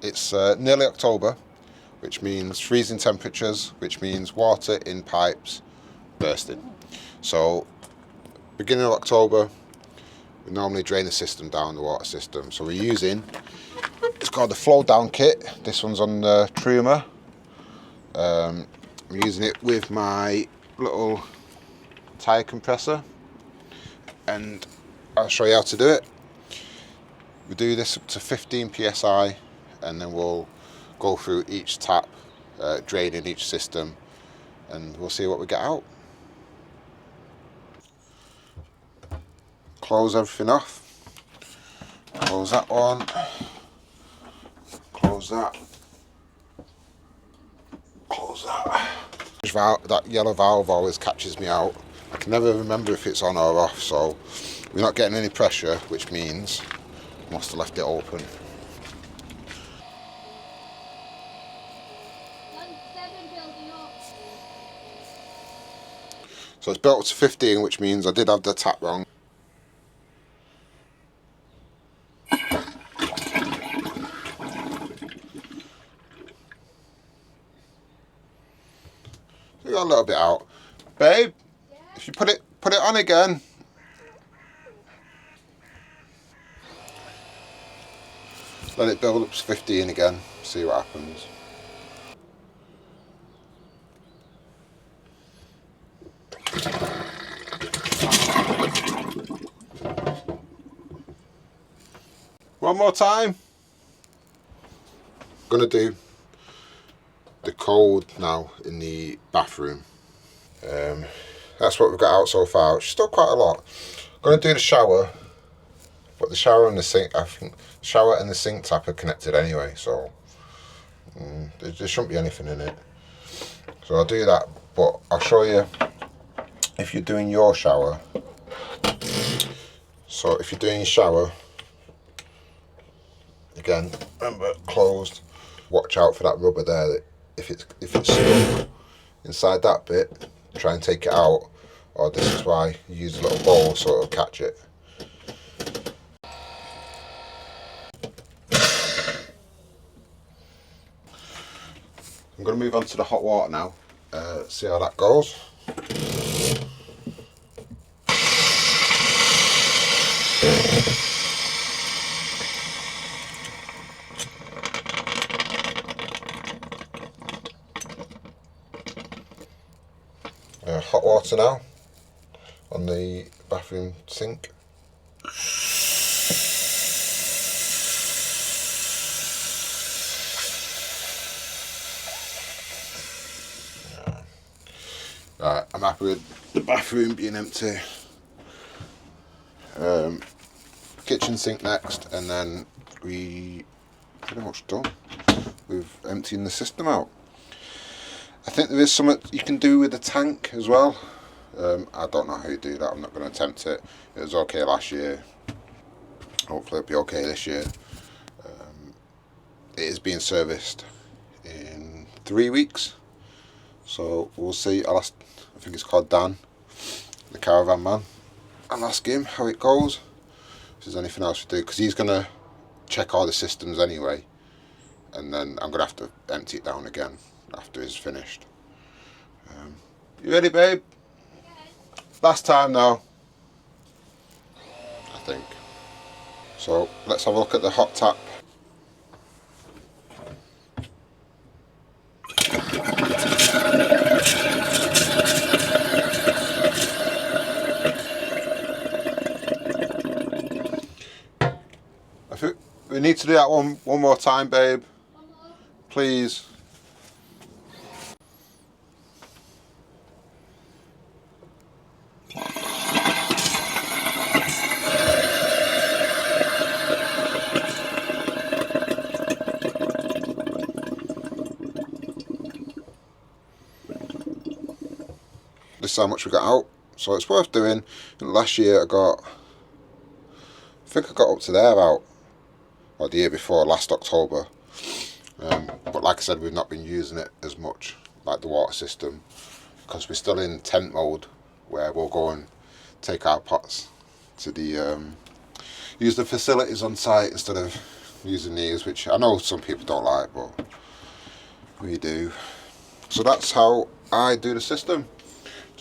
It's nearly October, which means freezing temperatures, which means water in pipes bursting. So beginning of October, we normally drain the system down, the water system. So we're using, it's called the Floe down kit. This one's on the Truma. I'm using it with my little tyre compressor, and I'll show you how to do it. We do this up to 15 psi, and then we'll go through each tap, draining each system, and we'll see what we get out. Close everything off. Close that one. Close that. Close that. That yellow valve always catches me out. I can never remember if it's on or off, so we're not getting any pressure, which means I must have left it open. So it's built to 15, which means I did have the tap wrong. We got a little bit out, babe. Yeah? If you put it on again. Let it build up to 15 again. See what happens. One more time. I'm gonna do the cold now in the bathroom. That's what we've got out so far, which is still quite a lot. I'm gonna do the shower, but the shower and the sink, I think the shower and the sink tap are connected anyway, so there shouldn't be anything in it. So I'll do that, but I'll show you if you're doing your shower. So if you're doing your shower, again, remember, closed. Watch out for that rubber there. That if it's stuck inside that bit, try and take it out. Or this is why you use a little bowl so it'll catch it. I'm going to move on to the hot water now. See how that goes. Hot water now on the bathroom sink. Right, I'm happy with the bathroom being empty. Kitchen sink next, and then we pretty much done with emptying the system out. I think there is something you can do with the tank as well. I don't know how you do that. I'm not going to attempt it. It was okay last year. Hopefully it'll be okay this year. It is being serviced in 3 weeks, so we'll see. I'll ask, I think it's called Dan, the Caravan man. I'll ask him how it goes, if there's anything else to do, because he's going to check all the systems anyway, and then I'm going to have to empty it down again after it's finished. You ready, babe? Last time now, I think. So let's have a look at the hot tap. I think we need to do that one more time, babe. Please. This is how much we got out, so it's worth doing. And last year I think I got up to there out, or the year before, last October. But like I said, we've not been using it as much, like the water system, because we're still in tent mode, where we'll go and take our pots to the use the facilities on site instead of using these, which I know some people don't like, but we do. So that's how I do the system.